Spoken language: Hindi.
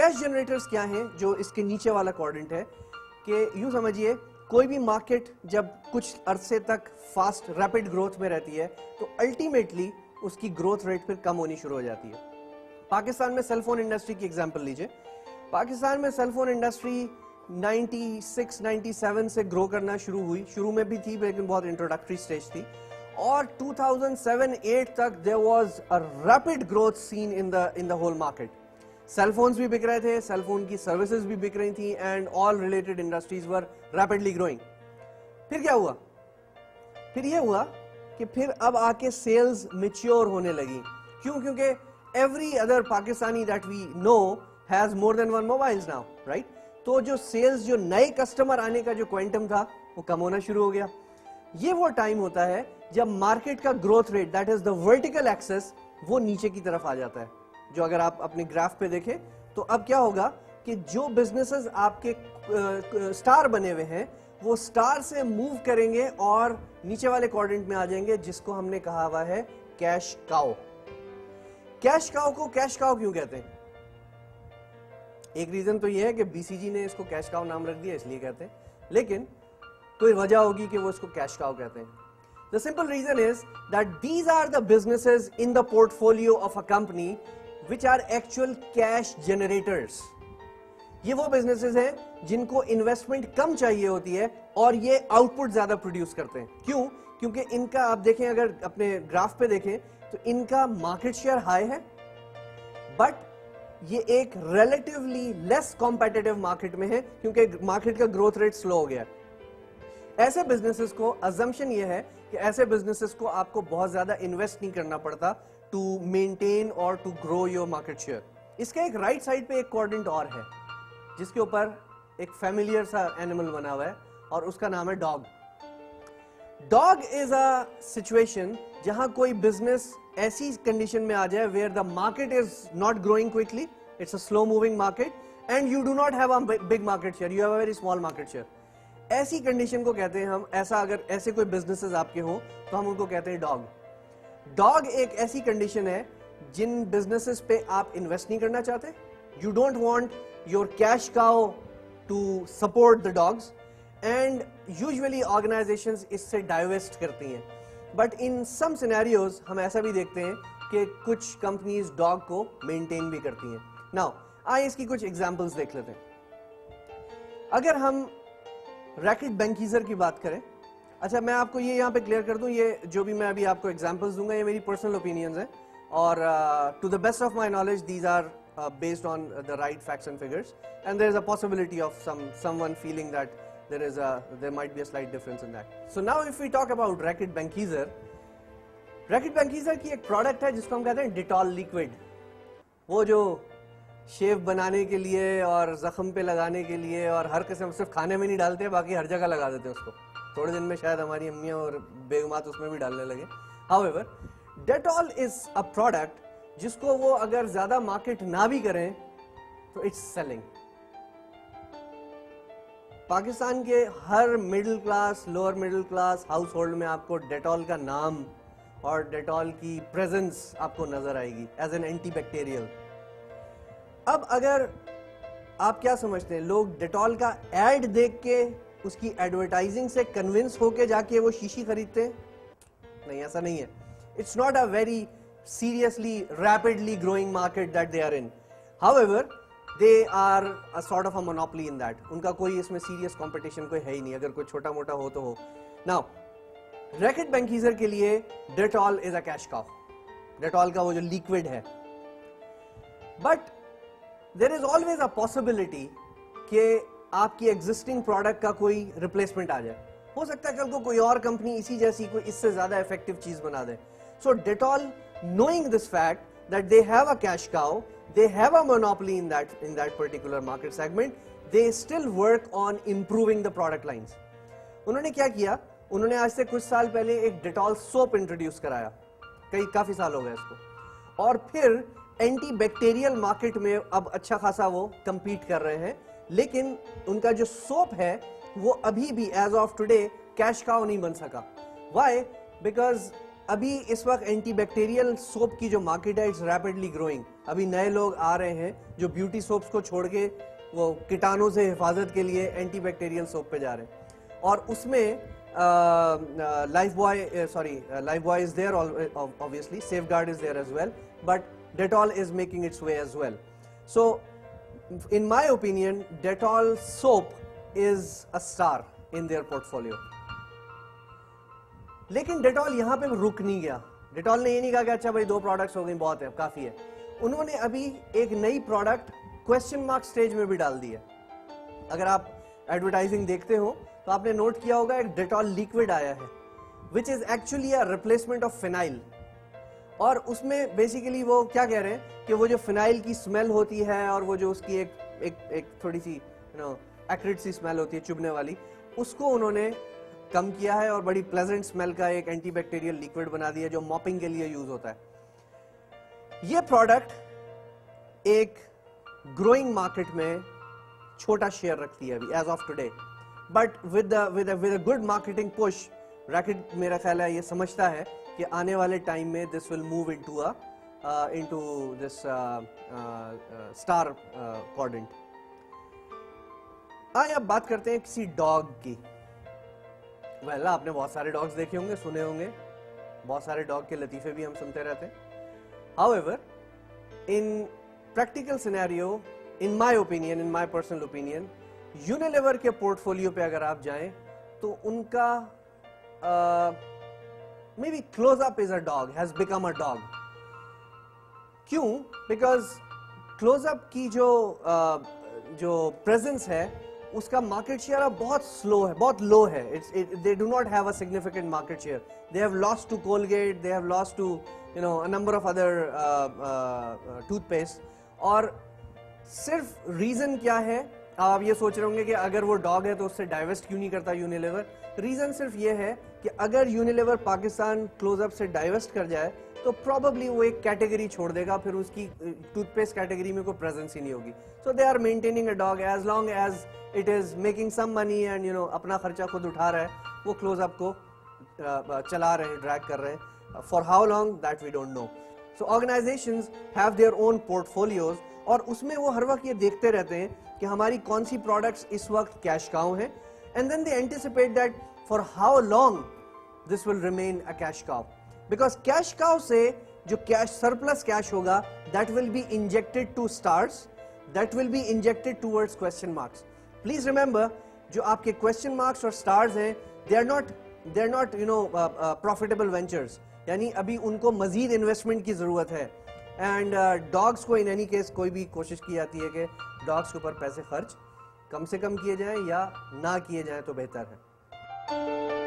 कैश जनरेटर्स क्या हैं, जो इसके नीचे वाला क्वाड्रेंट है, कि यूं समझिए कोई भी मार्केट जब कुछ अरसे तक फास्ट रैपिड ग्रोथ में रहती है तो अल्टीमेटली उसकी ग्रोथ रेट फिर कम होनी शुरू हो जाती है। पाकिस्तान में सेलफोन इंडस्ट्री की एग्जांपल लीजिए। पाकिस्तान में सेलफोन इंडस्ट्री 96-97 से ग्रो करना शुरू हुई, शुरू में भी थी लेकिन बहुत इंट्रोडक्टरी स्टेज थी, और 2007-8 तक there was a rapid growth seen in the whole market. Cellphones भी बिक रहे थे, सेलफोन की सर्विसेज भी बिक रही थी, and all related industries were rapidly growing. फिर क्या हुआ? फिर ये हुआ कि फिर अब आके सेल्स मैच्योर होने लगी। क्यों? क्योंकि every other Pakistani that we know has more than one mobiles now, right? तो जो सेल्स, जो नए कस्टमर आने का जो क्वांटम था वो कम होना शुरू हो गया। ये वो टाइम होता है जब मार्केट का growth rate, that is the vertical access, वो नीचे की तरफ आ जाता है। जो अगर आप अपने ग्राफ पे देखें तो अब क्या होगा कि जो बिजनेसेस आपके स्टार बने हुए हैं वो स्टार से मूव करेंगे और नीचे वाले क्वाड्रेंट में आ जाएंगे, जिसको हमने कहा हुआ है कैश काउ। कैश काउ को कैश काउ क्यों कहते हैं? एक रीजन तो ये है कि बीसीजी ने इसको कैश काउ नाम रख दिया इसलिए कहते हैं, लेकिन कोई वजह होगी कि वो इसको कैश काउ कहते हैं। The simple reason is that these are the businesses in the portfolio of a company which are actual cash generators. ये वो बिजनेसेस हैं जिनको इन्वेस्टमेंट कम चाहिए होती है और ये आउटपुट ज्यादा प्रोड्यूस करते हैं। क्यों? क्योंकि इनका, आप देखें, अगर अपने ग्राफ पे देखें तो इनका मार्केट शेयर हाई है, बट ये एक रिलेटिवली लेस कॉम्पिटिटिव मार्केट में है क्योंकि मार्केट का ग्रोथ रेट स्लो हो गया है। ऐसे बिजनेसेस को, अजम्पशन ये है कि ऐसे बिजनेसेस को आपको बहुत ज्यादा इन्वेस्ट नहीं करना पड़ता टू मेंटेन और to grow your market share. इसके एक राइट साइड पे एक क्वाड्रेंट और है जिसके ऊपर एक फैमिलियर सा एनिमल बना हुआ है और उसका नाम है dog. Dog is a situation जहां कोई बिजनेस ऐसी कंडीशन में आ जाए where the market is not growing quickly, it's a slow moving market and you do not have a big market share, you have a very small market share. ऐसी कंडीशन को कहते हैं हम, ऐसा अगर ऐसे कोई बिजनेसेस आपके हो तो हम उनको कहते हैं डॉग। डॉग एक ऐसी कंडीशन है जिन बिजनेसेस पे आप इन्वेस्ट नहीं करना चाहते, you don't want your cash cow to support the dogs, and usually organisations इससे डाइवेस्ट करती हैं। बट इन सम सिनेरियोज हम ऐसा भी देखते हैं कि कुछ कंपनीज डॉग को मेंटेन भी करती हैं। नाउ आइए इसकी कुछ एग्जांपल्स देख लेते हैं। अगर हम रैकेट बैंकीजर की बात करें, अच्छा मैं आपको ये यहाँ पे क्लियर कर दूं, ये जो भी मैं अभी आपको एग्जांपल्स दूंगा ये मेरी पर्सनल ओपिनियंस हैं और to the best of my knowledge these are based on the right facts and figures, and there is a possibility of someone feeling that there might be a slight difference in that. So now if we talk about Reckitt Benckiser, Reckitt Benckiser की एक प्रोडक्ट है जिसको हम कहते हैं डिटॉल लिक्विड। वो जो शेव बनाने के लिए और जख्म पे लगाने के लिए और हर किस्म, सिर्फ खाने में नहीं डालते, बाकी हर जगह लगा देते हैं उसको। थोड़े दिन में शायद हमारी अम्मियां और बेगमात उसमें भी डालने लगे। However, Dettol is a product जिसको वो अगर ज्यादा मार्केट ना भी करें तो इट्स सेलिंग। पाकिस्तान के हर middle class, lower middle class household में आपको डेटॉल का नाम और डेटॉल की प्रेजेंस आपको नजर आएगी एज एन एंटीबैक्टीरियल। अब अगर आप क्या समझते हैं, लोग डेटॉल का एड देख के उसकी एडवर्टाइजिंग से कन्विंस होके जाके वो शीशी खरीदते हैं? नहीं, ऐसा नहीं है। It's not a very seriously rapidly growing market that they are in. However, they are a sort of a monopoly in that. उनका कोई इसमें serious competition कोई है ही नहीं, अगर कोई छोटा मोटा हो तो हो। Now, Reckitt Benckiser के लिए Dettol is a cash cow. Dettol का वो जो liquid है। But there is always a possibility कि आपकी existing product का कोई replacement आ जाए। हो सकता है कल को कोई और कंपनी इसी जैसी कोई इससे ज्यादा effective चीज बना दे। So Dettol, knowing this fact that they have a cash cow, they have a monopoly in that particular market segment, they still work on improving the product lines. उन्होंने क्या किया, उन्होंने आज से कुछ साल पहले एक डेटॉल सोप इंट्रोड्यूस कराया, काफी साल हो गए इसको, और फिर एंटीबैक्टीरियल मार्केट में अब अच्छा खासा वो compete कर रहे हैं, लेकिन उनका जो सोप है वो अभी भी age of today cash cow नहीं बन सका। Why? Because अभी इस वक्त एंटीबैक्टीरियल सोप की जो मार्केट है इट्स रैपिडली ग्रोइंग। अभी नए लोग आ रहे हैं जो ब्यूटी सोप्स को छोड़ के वो कीटाणु से हिफाजत के लिए एंटीबैक्टीरियल सोप पे जा रहे हैं, और उसमें Lifebuoy is there obviously, Safeguard is there as well, but Dettol is making its way as well. So in my opinion, Dettol soap is a star in their portfolio. लेकिन डेटॉल यहां पे रुक नहीं गया। डेटॉल ने ये नहीं कहा कि अच्छा भाई 2 प्रोडक्ट्स हो गए, बहुत है, काफी है। उन्होंने अभी एक नई प्रोडक्ट क्वेश्चन मार्क स्टेज में भी डाल दी है। अगर आप एडवर्टाइजिंग देखते हो तो आपने नोट किया होगा एक डेटॉल लिक्विड आया है which is actually a replacement of phenyl. और उसमें बेसिकली वो क्या कह रहे हैं कि वो जो फिनाइल की स्मेल होती है और वो जो उसकी एक थोड़ी सी एक्रिड सी स्मेल होती है चुभने वाली, उसको उन्होंने कम किया है और बड़ी प्लेजेंट स्मेल का एक एंटीबैक्टीरियल लिक्विड बना दिया जो मॉपिंग के लिए यूज होता है। ये प्रोडक्ट एक ग्रोइंग मार्केट में छोटा शेयर रखती है अभी age of today, but with a good marketing push racket मेरा ख्याल है ये समझता है कि आने वाले टाइम में this will move into this star quadrant. आइए अब बात करते हैं किसी डॉग की। वेल आपने बहुत सारे डॉग्स देखे होंगे, सुने होंगे, बहुत सारे डॉग के लतीफे भी हम सुनते रहते हैं। However in practical scenario, in my opinion, in my personal opinion, Unilever के पोर्टफोलियो पे अगर आप जाएं तो उनका maybe Close-Up is a dog, has become a dog. क्यों? Because Close-Up की जो प्रेजेंस है उसका मार्केट शेयर अब बहुत स्लो है, बहुत लो है। They do not have a significant market share. They have lost to Colgate, they have lost to a number of other toothpaste। और सिर्फ रीजन क्या है? आप ये सोच रहे होंगे कि अगर वो डॉग है तो उससे डाइवेस्ट क्यों नहीं करता यूनिलीवर। रीजन सिर्फ ये है कि अगर यूनिलीवर पाकिस्तान क्लोजअप से डाइवेस्ट कर जाए तो प्रॉबेबली वो एक कैटेगरी छोड़ देगा, फिर उसकी टूथपेस्ट कैटेगरी में कोई प्रेजेंस ही नहीं होगी। So they are maintaining a dog as long as it is making some money and अपना खर्चा खुद उठा रहा है, वो क्लोजअप को चला रहे हैं, ड्रैग कर रहे हैं। For how long that we don't know. So organisations have their own portfolios और उसमें वो हर वक्त ये देखते रहते हैं कि हमारी कौन सी प्रोडक्ट्स इस वक्त कैश काउ हैं, and then they anticipate that for how long this will remain a cash cow, because cash cow से जो कैश सरप्लस कैश होगा that will be injected to stars, that will be injected towards question marks. Please remember, जो आपके क्वेश्चन मार्क्स और स्टार्स हैं they are not profitable ventures, यानी अभी उनको मजीद इन्वेस्टमेंट की जरूरत है। एंड डॉग्स को इन एनी केस कोई भी कोशिश की जाती है कि डॉग्स के ऊपर पैसे खर्च कम से कम किए जाएं या ना किए जाएं तो बेहतर है।